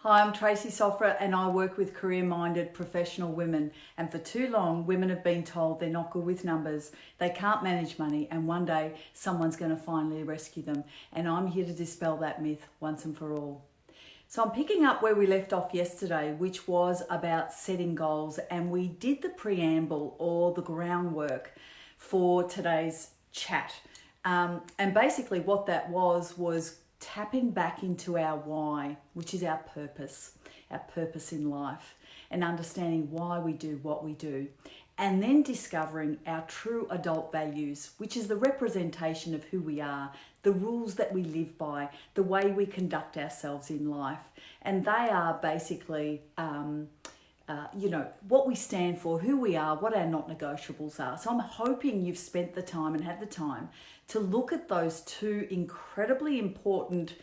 Hi, I'm Tracy Sofra and I work with career-minded professional women. And for too long, women have been told they're not good with numbers, they can't manage money, and one day someone's going to finally rescue them. And I'm here to dispel that myth once and for all. So I'm picking up where we left off yesterday, which was about setting goals. And we did the preamble or the groundwork for today's chat. And basically what that was tapping back into our why, which is our purpose in life, and understanding why we do what we do. And then discovering our true adult values, which is the representation of who we are, the rules that we live by, the way we conduct ourselves in life. And they are basically, what we stand for, who we are, what our not negotiables are. So I'm hoping you've spent the time and had the time to look at those two incredibly important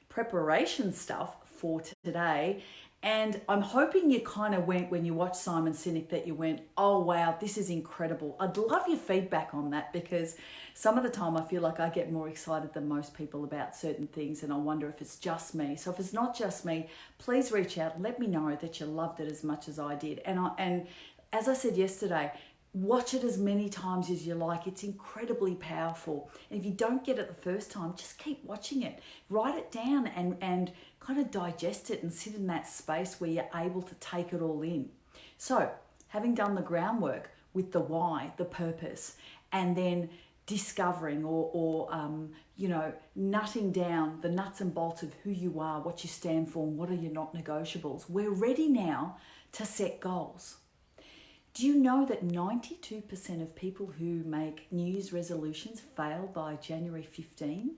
preparation stuff for today. And I'm hoping you kind of went, when you watched Simon Sinek, that you went, oh wow, this is incredible. I'd love your feedback on that, because some of the time I feel like I get more excited than most people about certain things, and I wonder if it's just me. So if it's not just me, please reach out, let me know that you loved it as much as I did. And as I said yesterday, watch it as many times as you like. It's incredibly powerful. And if you don't get it the first time, just keep watching it. Write it down and kind of digest it and sit in that space where you're able to take it all in. So, having done the groundwork with the why, the purpose, and then discovering or nutting down the nuts and bolts of who you are, what you stand for, and what are your not negotiables, we're ready now to set goals. Do you know that 92% of people who make New Year's resolutions fail by January 15?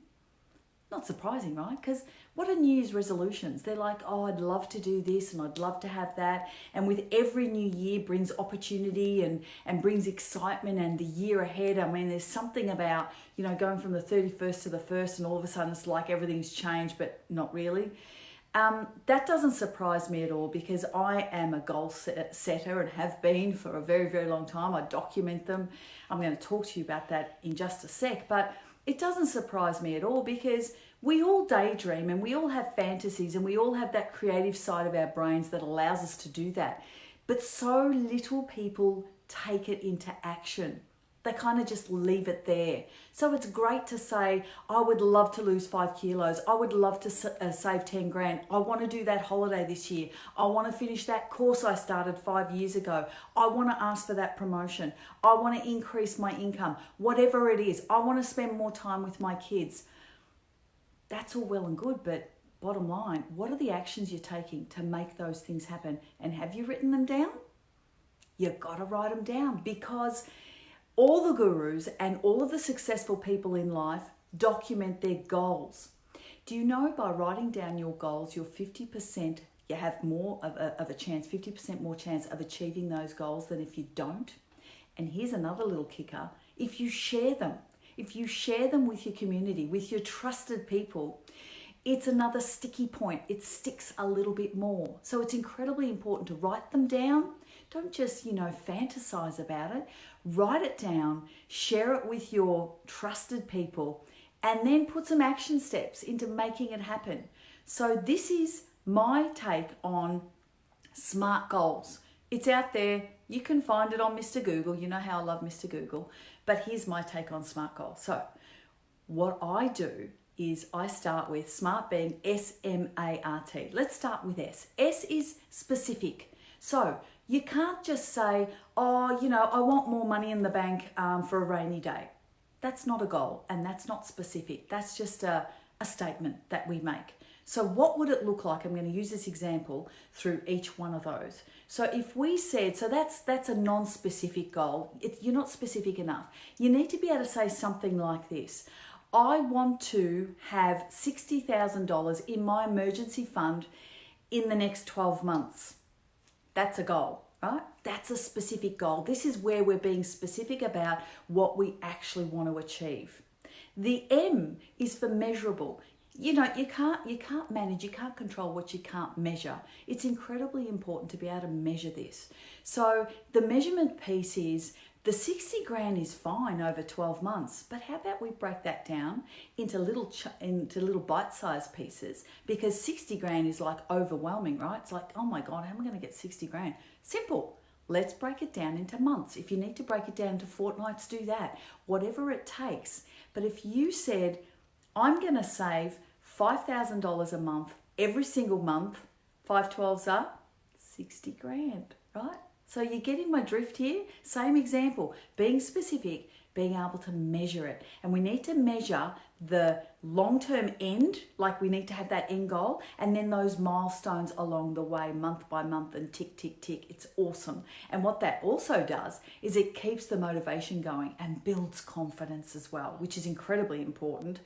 Not surprising, right? Because what are New Year's resolutions? They're like, oh, I'd love to do this and I'd love to have that. And with every new year brings opportunity and brings excitement and the year ahead. I mean, there's something about, going from the 31st to the 1st and all of a sudden it's like everything's changed, but not really. That doesn't surprise me at all, because I am a goal setter and have been for a very, very long time. I document them. I'm going to talk to you about that in just a sec, but it doesn't surprise me at all, because we all daydream and we all have fantasies and we all have that creative side of our brains that allows us to do that. But so little people take it into action. They kind of just leave it there. So it's great to say, I would love to lose 5 kilos. I would love to save 10 grand. I want to do that holiday this year. I want to finish that course I started 5 years ago. I want to ask for that promotion. I want to increase my income. Whatever it is, I want to spend more time with my kids. That's all well and good, but bottom line, what are the actions you're taking to make those things happen? And have you written them down? You've got to write them down, because all the gurus and all of the successful people in life document their goals. Do you know, by writing down your goals, you're 50%, you have more of a chance, 50% more chance of achieving those goals than if you don't? And here's another little kicker. If you share them with your community, with your trusted people, it's another sticky point. It sticks a little bit more. So it's incredibly important to write them down. Don't just, fantasize about it. Write it down, share it with your trusted people, and then put some action steps into making it happen. So this is my take on SMART goals. It's out there. You can find it on Mr. Google. You know how I love Mr. Google. But here's my take on SMART goals. So what I do is I start with SMART, being S-M-A-R-T. Let's start with S. S is specific. So you can't just say, oh, I want more money in the bank for a rainy day. That's not a goal, and that's not specific. That's just a statement that we make. So what would it look like? I'm going to use this example through each one of those. So if we said, so that's a non-specific goal. You're not specific enough. You need to be able to say something like this. I want to have $60,000 in my emergency fund in the next 12 months. That's a goal, right? That's a specific goal. This is where we're being specific about what we actually want to achieve. The M is for measurable. You can't manage, you can't control what you can't measure. It's incredibly important to be able to measure this. So the measurement piece is The 60 grand is fine over 12 months, but how about we break that down into little bite-sized pieces? Because 60 grand is like overwhelming, right? It's like, oh my God, how am I going to get 60 grand? Simple. Let's break it down into months. If you need to break it down into fortnights, do that. Whatever it takes. But if you said, I'm going to save $5,000 a month every single month, 5/12s are 60 grand, right? So you're getting my drift here? Same example, being specific, being able to measure it. And we need to measure the long-term end, like we need to have that end goal, and then those milestones along the way, month by month, and tick, tick, tick. It's awesome. And what that also does is it keeps the motivation going and builds confidence as well, which is incredibly important.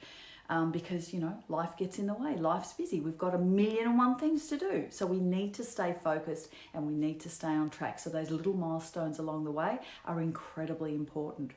Because, life gets in the way. Life's busy. We've got 1,000,001 things to do. So we need to stay focused and we need to stay on track. So those little milestones along the way are incredibly important.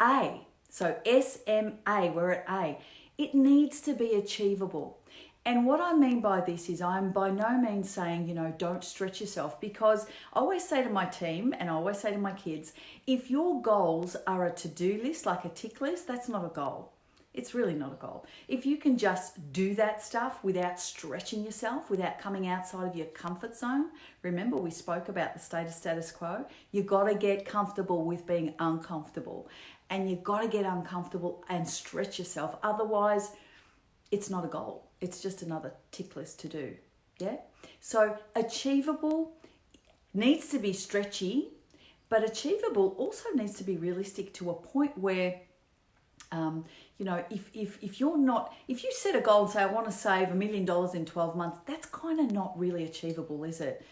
A, so SMA, we're at A. It needs to be achievable. And what I mean by this is I'm by no means saying, don't stretch yourself, because I always say to my team and I always say to my kids, if your goals are a to-do list, like a tick list, that's not a goal. It's really not a goal. If you can just do that stuff without stretching yourself, without coming outside of your comfort zone, remember we spoke about the status quo, you've got to get comfortable with being uncomfortable. And you've got to get uncomfortable and stretch yourself. Otherwise, it's not a goal. It's just another tick list to do. Yeah? So achievable needs to be stretchy, but achievable also needs to be realistic to a point where if you set a goal and say, I want to save $1 million in 12 months, that's kind of not really achievable, is it?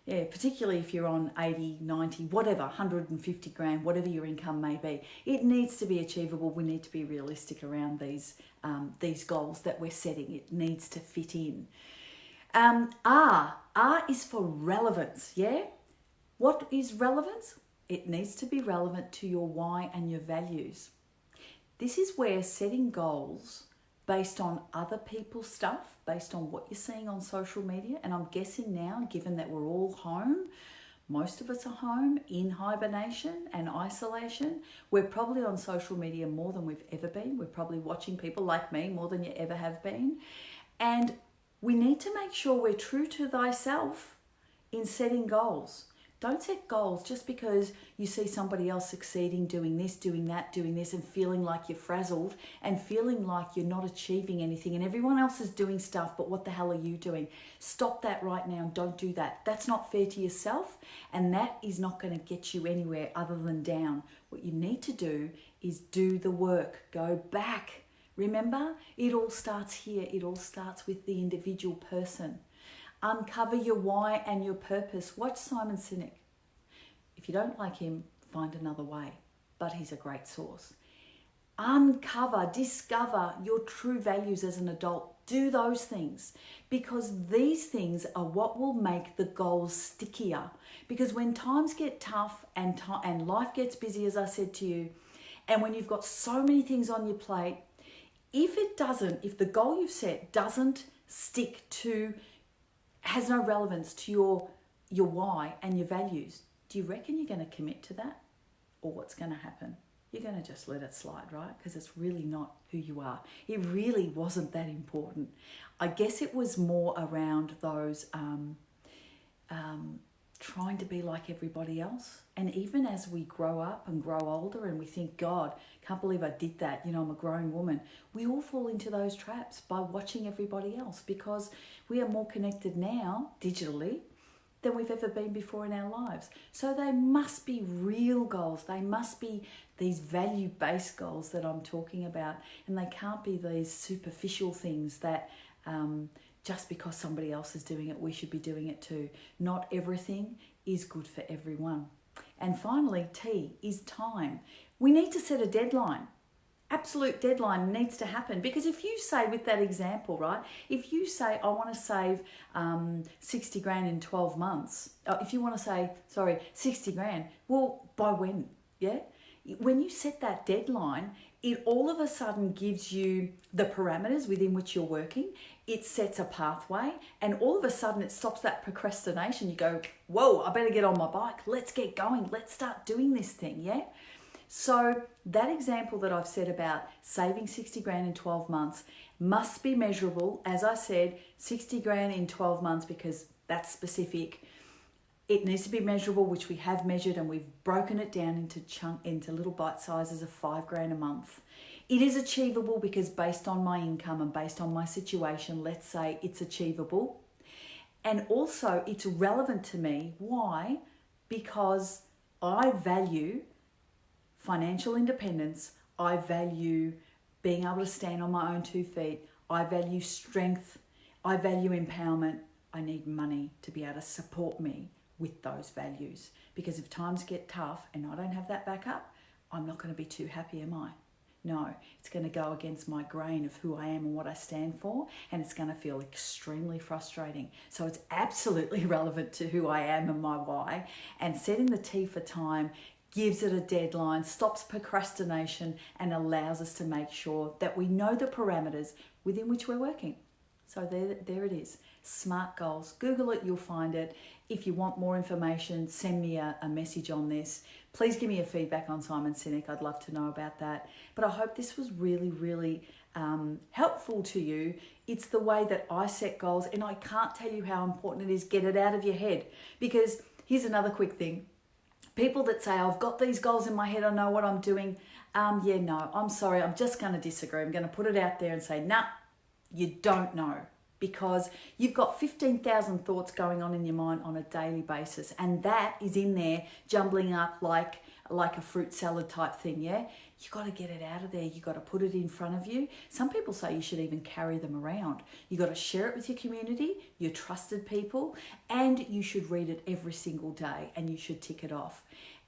Particularly if you're on 80, 90, whatever, 150 grand, whatever your income may be. It needs to be achievable. We need to be realistic around these goals that we're setting. It needs to fit in. R is for relevance, yeah? What is relevance? It needs to be relevant to your why and your values. This is where setting goals based on other people's stuff, based on what you're seeing on social media, and I'm guessing now, given that we're all home, most of us are home in hibernation and isolation, we're probably on social media more than we've ever been. We're probably watching people like me more than you ever have been. And we need to make sure we're true to thyself in setting goals. Don't set goals just because you see somebody else succeeding, doing this, doing that, doing this, and feeling like you're frazzled and feeling like you're not achieving anything and everyone else is doing stuff, but what the hell are you doing? Stop that right now. Don't do that. That's not fair to yourself, and that is not going to get you anywhere other than down. What you need to do is do the work. Go back. Remember, it all starts here. It all starts with the individual person. Uncover your why and your purpose. Watch Simon Sinek. If you don't like him, find another way. But he's a great source. Uncover, discover your true values as an adult. Do those things, because these things are what will make the goals stickier. Because when times get tough and life gets busy, as I said to you, and when you've got so many things on your plate, if the goal you've set doesn't stick to, has no relevance to your why and your values, do you reckon you're going to commit to that? Or what's going to happen? You're going to just let it slide, right? Because it's really not who you are. It really wasn't that important. I guess it was more around those trying to be like everybody else. And even as we grow up and grow older and we think, God, can't believe I did that, I'm a grown woman, we all fall into those traps by watching everybody else, because we are more connected now digitally than we've ever been before in our lives. So they must be real goals. They must be these value-based goals that I'm talking about, and they can't be these superficial things that just because somebody else is doing it, we should be doing it too. Not everything is good for everyone. And finally, T is time. We need to set a deadline. Absolute deadline needs to happen, because if you say, with that example, right, if you say, I want to save 60 grand in 12 months, if you want to say, 60 grand, well, by when? Yeah. When you set that deadline, it all of a sudden gives you the parameters within which you're working. it sets a pathway, and all of a sudden it stops that procrastination. You go, whoa, I better get on my bike. Let's get going. Let's start doing this thing, yeah? So that example that I've said about saving 60 grand in 12 months must be measurable. As I said, 60 grand in 12 months, because that's specific. It needs to be measurable, which we have measured, and we've broken it down into little bite sizes of 5 grand a month. It is achievable because based on my income and based on my situation, let's say it's achievable. And also it's relevant to me. Why? Because I value financial independence. I value being able to stand on my own 2 feet. I value strength. I value empowerment. I need money to be able to support me with those values. Because if times get tough and I don't have that backup, I'm not going to be too happy, am I? No, it's going to go against my grain of who I am and what I stand for, and it's going to feel extremely frustrating. So it's absolutely relevant to who I am and my why, and setting the T for time gives it a deadline, stops procrastination, and allows us to make sure that we know the parameters within which we're working. So there it is. SMART goals. Google it, you'll find it. If you want more information, send me a message on this. Please give me a feedback on Simon Sinek. I'd love to know about that. But I hope this was really, really helpful to you. It's the way that I set goals, and I can't tell you how important it is. Get it out of your head. Because here's another quick thing. People that say, I've got these goals in my head, I know what I'm doing. No, I'm sorry, I'm just going to disagree. I'm going to put it out there and say, nah, you don't know. Because you've got 15,000 thoughts going on in your mind on a daily basis, and that is in there jumbling up like a fruit salad type thing, yeah? You got to get it out of there. You got to put it in front of you. Some people say you should even carry them around. You got to share it with your community, your trusted people, and you should read it every single day, and you should tick it off.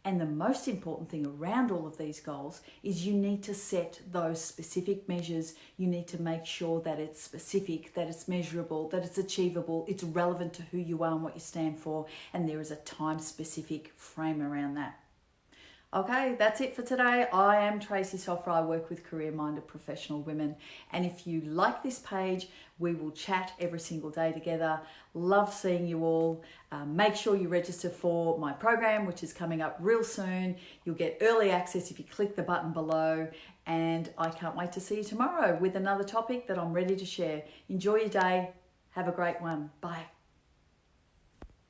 And the most important thing around all of these goals is you need to set those specific measures. You need to make sure that it's specific, that it's measurable, that it's achievable, it's relevant to who you are and what you stand for, and there is a time-specific frame around that. Okay, that's it for today. I am Tracy Sofra. I work with career-minded professional women. And if you like this page, we will chat every single day together. Love seeing you all. Make sure you register for my program, which is coming up real soon. You'll get early access if you click the button below. And I can't wait to see you tomorrow with another topic that I'm ready to share. Enjoy your day. Have a great one. Bye.